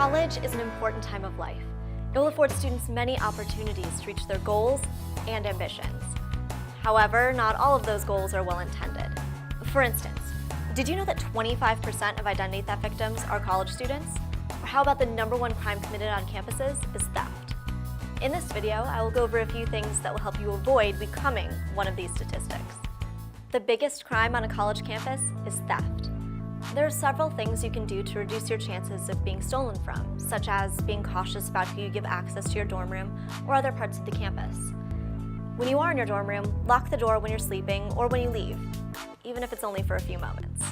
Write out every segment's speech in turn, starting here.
College is an important time of life. It will afford students many opportunities to reach their goals and ambitions. However, not all of those goals are well intended. For instance, did you know that 25% of identity theft victims are college students? Or how about the #1 crime committed on campuses is theft? In this video, I will go over a few things that will help you avoid becoming one of these statistics. The biggest crime on a college campus is theft. There are several things you can do to reduce your chances of being stolen from, such as being cautious about who you give access to your dorm room or other parts of the campus. When you are in your dorm room, lock the door when you're sleeping or when you leave, even if it's only for a few moments.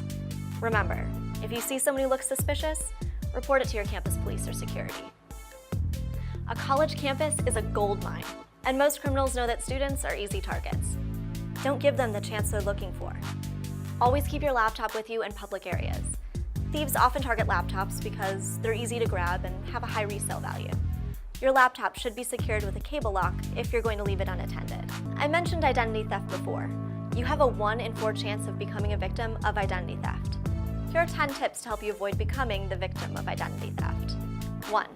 Remember, if you see someone who looks suspicious, report it to your campus police or security. A college campus is a gold mine, and most criminals know that students are easy targets. Don't give them the chance they're looking for. Always keep your laptop with you in public areas. Thieves often target laptops because they're easy to grab and have a high resale value. Your laptop should be secured with a cable lock if you're going to leave it unattended. I mentioned identity theft before. You have a 1 in 4 chance of becoming a victim of identity theft. Here are 10 tips to help you avoid becoming the victim of identity theft. 1.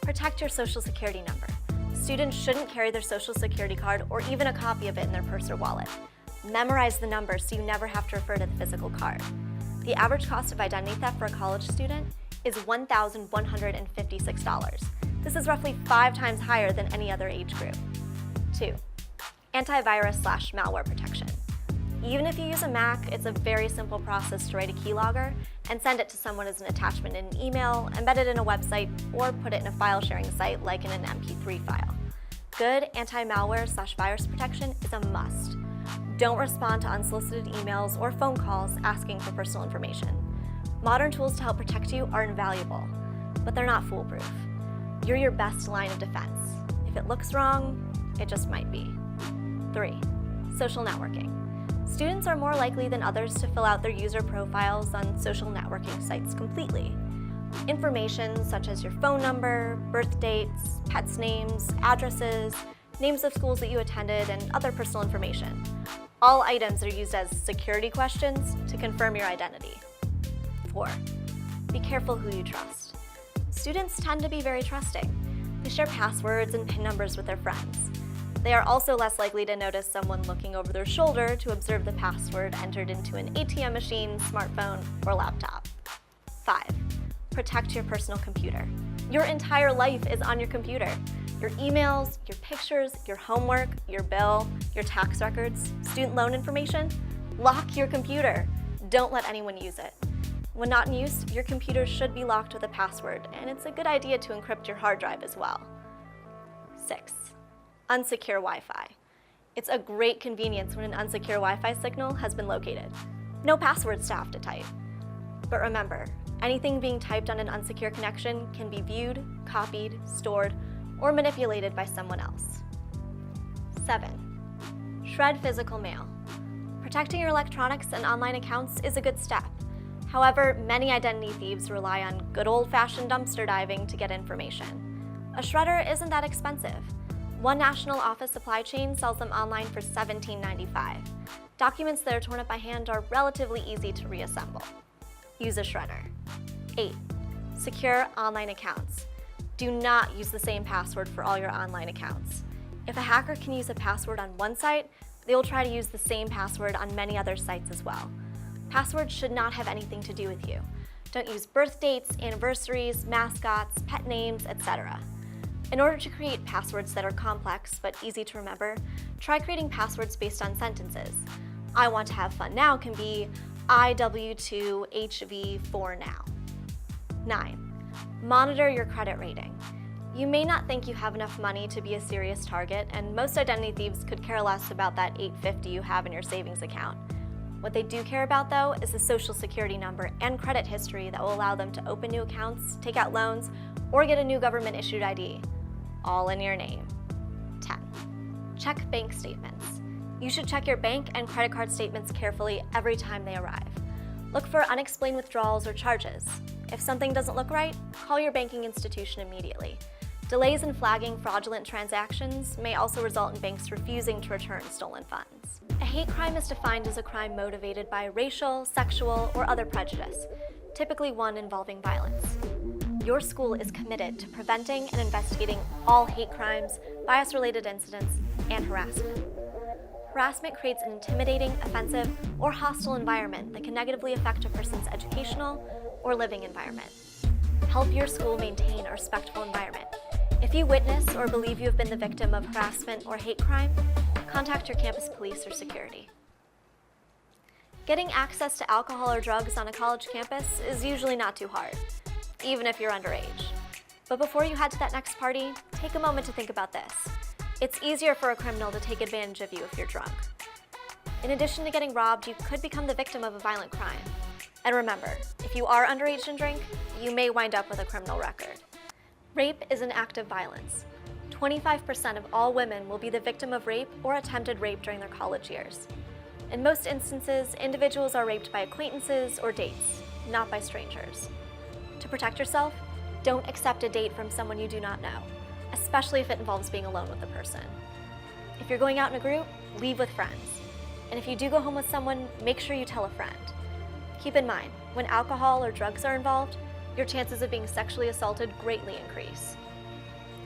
Protect your social security number. Students shouldn't carry their social security card or even a copy of it in their purse or wallet. Memorize the number so you never have to refer to the physical card. The average cost of identity theft for a college student is $1,156. This is roughly 5 times higher than any other age group. 2. Antivirus/malware protection. Even if you use a Mac, it's a very simple process to write a keylogger and send it to someone as an attachment in an email, embed it in a website, or put it in a file sharing site like in an MP3 file. Good anti-malware/virus protection is a must. Don't respond to unsolicited emails or phone calls asking for personal information. Modern tools to help protect you are invaluable, but they're not foolproof. You're your best line of defense. If it looks wrong, it just might be. 3. Social networking. Students are more likely than others to fill out their user profiles on social networking sites completely. Information such as your phone number, birth dates, pets' names, addresses, names of schools that you attended, and other personal information. All items are used as security questions to confirm your identity. 4. Be careful who you trust. Students tend to be very trusting. They share passwords and PIN numbers with their friends. They are also less likely to notice someone looking over their shoulder to observe the password entered into an ATM machine, smartphone, or laptop. 5. Protect your personal computer. Your entire life is on your computer. Your emails, your pictures, your homework, your bill, your tax records, student loan information. Lock your computer. Don't let anyone use it. When not in use, your computer should be locked with a password, and it's a good idea to encrypt your hard drive as well. 6. Unsecure Wi-Fi. It's a great convenience when an unsecure Wi-Fi signal has been located. No passwords to have to type. But remember, anything being typed on an unsecure connection can be viewed, copied, stored, or manipulated by someone else. 7. Shred physical mail. Protecting your electronics and online accounts is a good step. However, many identity thieves rely on good old-fashioned dumpster diving to get information. A shredder isn't that expensive. One national office supply chain sells them online for $17.95. Documents that are torn up by hand are relatively easy to reassemble. Use a shredder. 8. Secure online accounts. Do not use the same password for all your online accounts. If a hacker can use a password on one site, they will try to use the same password on many other sites as well. Passwords should not have anything to do with you. Don't use birth dates, anniversaries, mascots, pet names, etc. In order to create passwords that are complex but easy to remember, try creating passwords based on sentences. I want to have fun now can be IW2HV4now. 9. Monitor your credit rating. You may not think you have enough money to be a serious target, and most identity thieves could care less about that $850 you have in your savings account. What they do care about, though, is the social security number and credit history that will allow them to open new accounts, take out loans, or get a new government-issued ID. All in your name. 10. Check bank statements. You should check your bank and credit card statements carefully every time they arrive. Look for unexplained withdrawals or charges. If something doesn't look right, call your banking institution immediately. Delays in flagging fraudulent transactions may also result in banks refusing to return stolen funds. A hate crime is defined as a crime motivated by racial, sexual, or other prejudice, typically one involving violence. your school is committed to preventing and investigating all hate crimes, bias-related incidents, and harassment. Harassment creates an intimidating, offensive, or hostile environment that can negatively affect a person's educational or living environment. Help your school maintain a respectful environment. If you witness or believe you have been the victim of harassment or hate crime, contact your campus police or security. Getting access to alcohol or drugs on a college campus is usually not too hard, even if you're underage. But before you head to that next party, take a moment to think about this. It's easier for a criminal to take advantage of you if you're drunk. In addition to getting robbed, you could become the victim of a violent crime. And remember, if you are underage and drink, you may wind up with a criminal record. Rape is an act of violence. 25% of all women will be the victim of rape or attempted rape during their college years. In most instances, individuals are raped by acquaintances or dates, not by strangers. To protect yourself, don't accept a date from someone you do not know, especially if it involves being alone with the person. If you're going out in a group, leave with friends. And if you do go home with someone, make sure you tell a friend. Keep in mind, when alcohol or drugs are involved, your chances of being sexually assaulted greatly increase.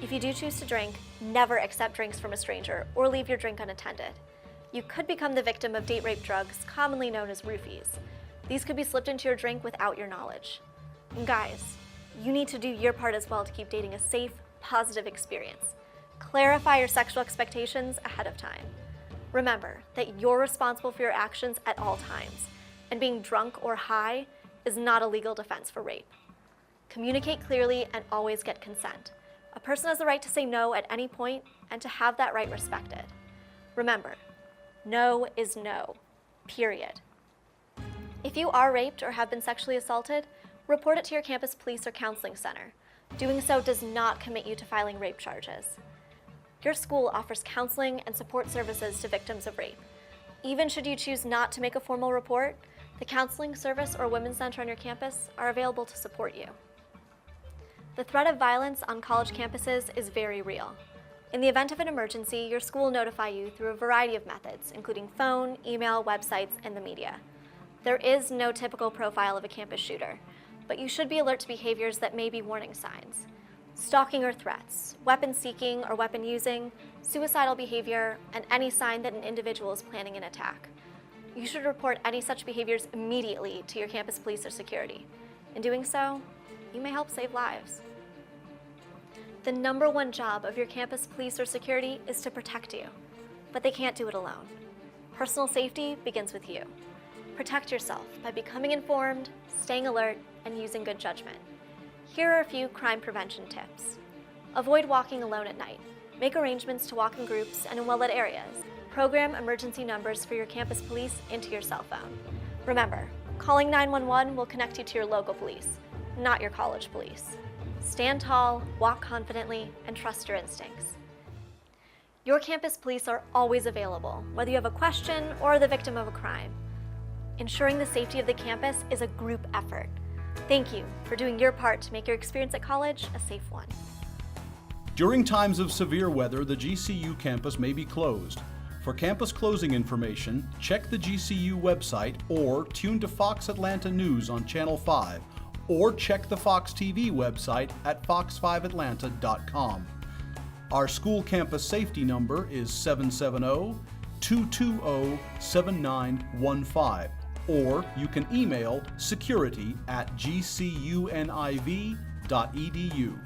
If you do choose to drink, never accept drinks from a stranger or leave your drink unattended. You could become the victim of date rape drugs, commonly known as roofies. These could be slipped into your drink without your knowledge. And guys, you need to do your part as well to keep dating a safe, positive experience. Clarify your sexual expectations ahead of time. Remember that you're responsible for your actions at all times, and being drunk or high is not a legal defense for rape. Communicate clearly and always get consent. A person has the right to say no at any point and to have that right respected. Remember, no is no, period. If you are raped or have been sexually assaulted, report it to your campus police or counseling center. Doing so does not commit you to filing rape charges. Your school offers counseling and support services to victims of rape. Even should you choose not to make a formal report, the counseling service or women's center on your campus are available to support you. The threat of violence on college campuses is very real. In the event of an emergency, your school will notify you through a variety of methods, including phone, email, websites, and the media. There is no typical profile of a campus shooter, but you should be alert to behaviors that may be warning signs. Stalking or threats, weapon seeking or weapon using, suicidal behavior, and any sign that an individual is planning an attack. You should report any such behaviors immediately to your campus police or security. In doing so, you may help save lives. The number one job of your campus police or security is to protect you, but they can't do it alone. Personal safety begins with you. Protect yourself by becoming informed, staying alert, and using good judgment. Here are a few crime prevention tips. Avoid walking alone at night. Make arrangements to walk in groups and in well-lit areas. Program emergency numbers for your campus police into your cell phone. Remember, calling 911 will connect you to your local police, not your college police. Stand tall, walk confidently, and trust your instincts. Your campus police are always available, whether you have a question or are the victim of a crime. Ensuring the safety of the campus is a group effort. Thank you for doing your part to make your experience at college a safe one. During times of severe weather, the GCU campus may be closed. For campus closing information, check the GCU website or tune to Fox Atlanta News on Channel 5, or check the Fox TV website at fox5atlanta.com. Our school campus safety number is 770-220-7915, or you can email security@gcuniv.edu.